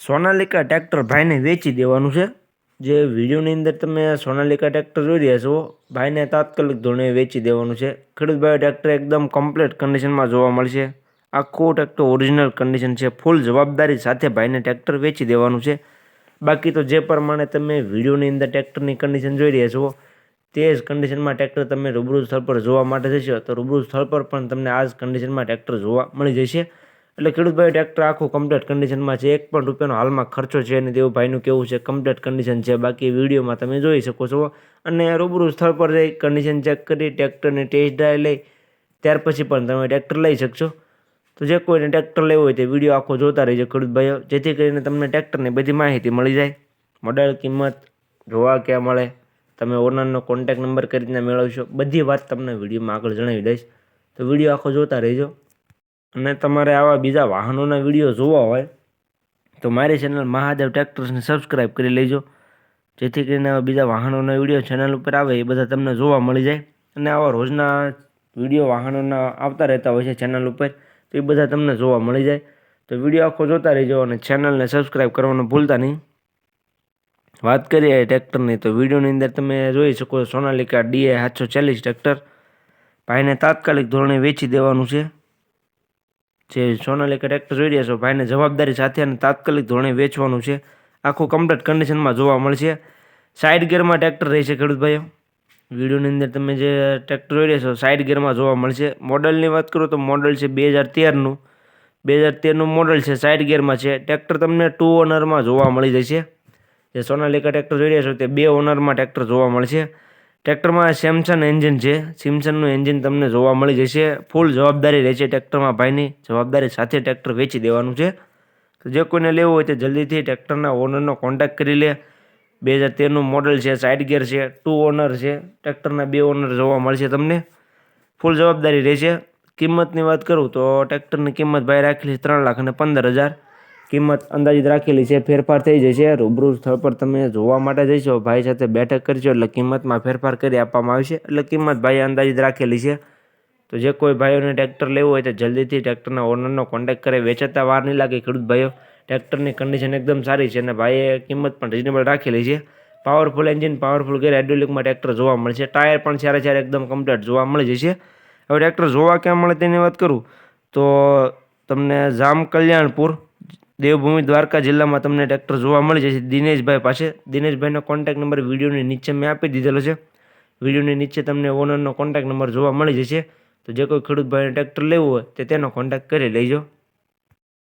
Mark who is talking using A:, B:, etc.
A: Sonalika tractor ભાઈને વેચી દેવાનું છે। જે વિડીયોની અંદર તમે સોનાલિકા ટ્રેક્ટર જોઈ રહ્યા છો, ભાઈને તાત્કાલિક ધોરણે વેચી દેવાનું છે। ખેડૂત ભાઈ ટ્રેક્ટર એકદમ કમ્પ્લીટ કન્ડિશનમાં જોવા મળશે। આખું ટ્રેક્ટર ઓરિજિનલ કન્ડિશન છે, ફૂલ જવાબદારી સાથે ભાઈને ટ્રેક્ટર વેચી દેવાનું છે। બાકી તો જે પ્રમાણે તમે વિડીયોની અંદર ટ્રેક્ટરની કન્ડિશન જોઈ રહ્યા છો, તે જ કન્ડિશનમાં ટ્રેક્ટર તમે રૂબરૂ સ્થળ પર જોવા માટે જશો તો રૂબરૂ સ્થળ પર પણ તમને આ જ કન્ડિશનમાં ટ્રેક્ટર જોવા મળી જશે। એટલે ખેડૂતભાઈ ટ્રેક્ટર આખું કમ્પ્લીટ કન્ડિશનમાં છે, એક પણ રૂપિયાનો હાલમાં ખર્ચો છે અને તેવું ભાઈનું કેવું છે કમ્પ્લીટ કન્ડિશન છે। બાકી વિડીયોમાં તમે જોઈ શકો છો અને રૂબરૂ સ્થળ પર જઈ કન્ડિશન ચેક કરી ટ્રેક્ટરની ટેસ્ટ ડ્રાઈવ લઈ ત્યાર પછી પણ તમે ટ્રેક્ટર લઈ શકશો। તો જે કોઈને ટ્રેક્ટર લેવું હોય તે વિડીયો આખો જોતા રહેજો ખેડૂત ભાઈઓ, જેથી કરીને તમને ટ્રેક્ટરની બધી માહિતી મળી જાય। મોડેલ, કિંમત, જોવા ક્યાં મળે, તમે ઓનરનો કોન્ટેક નંબર કઈ રીતના મેળવશો, બધી વાત તમને વિડીયોમાં આગળ જણાવી દઈશ। તો વિડીયો આખો જોતા રહેજો। અને તમારે આવા બીજા વાહનોના વિડીયો જોવા હોય તો મારી ચેનલ મહાદેવ ટ્રેક્ટર્સને સબસ્ક્રાઈબ કરી લેજો, જેથી કરીને આવા બીજા વાહનોના વિડીયો ચેનલ ઉપર આવે એ બધા તમને જોવા મળી જાય। અને આવા રોજના વિડીયો વાહનોના આવતા રહેતા હોય છે ચેનલ ઉપર, તો એ બધા તમને જોવા મળી જાય। તો વિડીયો આખો જોતા રહેજો અને ચેનલને સબસ્ક્રાઈબ કરવાનું ભૂલતા નહીં। વાત કરીએ ટ્રેક્ટરની તો વિડીયોની અંદર તમે જોઈ શકો છો સોનાલિકા DI 740 ટ્રેક્ટર ભાઈને તાત્કાલિક ધોરણે વેચી દેવાનું છે। જે સોનાલિકા ટ્રેક્ટર જોઈ રહ્યા છો, ભાઈને જવાબદારી સાથે અને તાત્કાલિક ધોરણે વેચવાનું છે। આખું કમ્પ્લીટ કન્ડિશનમાં જોવા મળશે। સાઇડ ગિયરમાં ટ્રેક્ટર રહેશે ખેડૂત ભાઈઓ। વિડીયોની અંદર તમે જે ટ્રેક્ટર જોઈ રહ્યા છો સાઇડ ગિયરમાં જોવા મળશે। મોડલની વાત કરું તો મોડલ છે 2013નું 2013નું મોડલ છે, સાઇડ ગિયરમાં છે। ટ્રેક્ટર તમને 2 ઓનરમાં જોવા મળી જશે। જે સોનાલિકા ટ્રેક્ટર જોઈ રહ્યા છો તે 2 ઓનરમાં ટ્રેક્ટર જોવા મળશે। ટ્રેક્ટરમાં સેમસંગ એન્જિન છે, સિમસનનું એન્જિન તમને જોવા મળી જશે। ફૂલ જવાબદારી રહેશે ટ્રેક્ટરમાં, ભાઈની જવાબદારી સાથે ટ્રેક્ટર વેચી દેવાનું છે। તો જે કોઈને લેવું હોય તે જલ્દીથી ટ્રેક્ટરના ઓનરનો કોન્ટેક્ટ કરી લે। 2013નું મોડલ છે, સાઇડ ગિયર છે, 2 ઓનર છે, ટ્રેક્ટરના 2 ઓનર જોવા મળશે તમને। ફૂલ જવાબદારી રહેશે। કિંમતની વાત કરું તો ટ્રેક્ટરની કિંમત ભાઈ રાખેલી છે 3,15,000 કિંમત અંદાજિત રાખેલી છે, ફેરફાર થઈ જશે। રૂબરૂ સ્થળ પર તમે જોવા માટે જઈશો, ભાઈ સાથે બેઠક કરશો એટલે કિંમતમાં ફેરફાર કરી આપવામાં આવશે। એટલે કિંમત ભાઈએ અંદાજિત રાખેલી છે। તો જે કોઈ ભાઈઓને ટ્રેક્ટર લેવું હોય તો જલ્દીથી ટ્રેક્ટરના ઓનરનો કોન્ટેક્ટ કરે, વેચાતા વાર નહીં લાગે ખેડૂત ભાઈઓ। ટ્રેક્ટરની કન્ડિશન એકદમ સારી છે અને ભાઈએ કિંમત પણ રિઝનેબલ રાખેલી છે। પાવરફુલ એન્જિન, પાવરફુલ ગેર, હાઇડ્રોલિકમાં ટ્રેક્ટર જોવા મળશે। ટાયર પણ ચારે એકદમ કમ્પ્લીટ જોવા મળી જશે। હવે ટ્રેક્ટર જોવા ક્યાં મળે તેની વાત કરું તો તમને જામ કલ્યાણપુર, દેવભૂમિ દ્વારકા જિલ્લામાં તમને ટ્રેક્ટર જોવા મળી જશે દિનેશભાઈ પાસે। દિનેશભાઈનો કોન્ટેક નંબર વિડીયોની નીચે મેં આપી દીધેલો છે। વિડીયોની નીચે તમને ઓનરનો કોન્ટેક નંબર જોવા મળી જશે। તો જે કોઈ ખેડૂત ભાઈને ટ્રેક્ટર લેવું હોય તે તેનો કોન્ટેક્ટ કરી લેજો।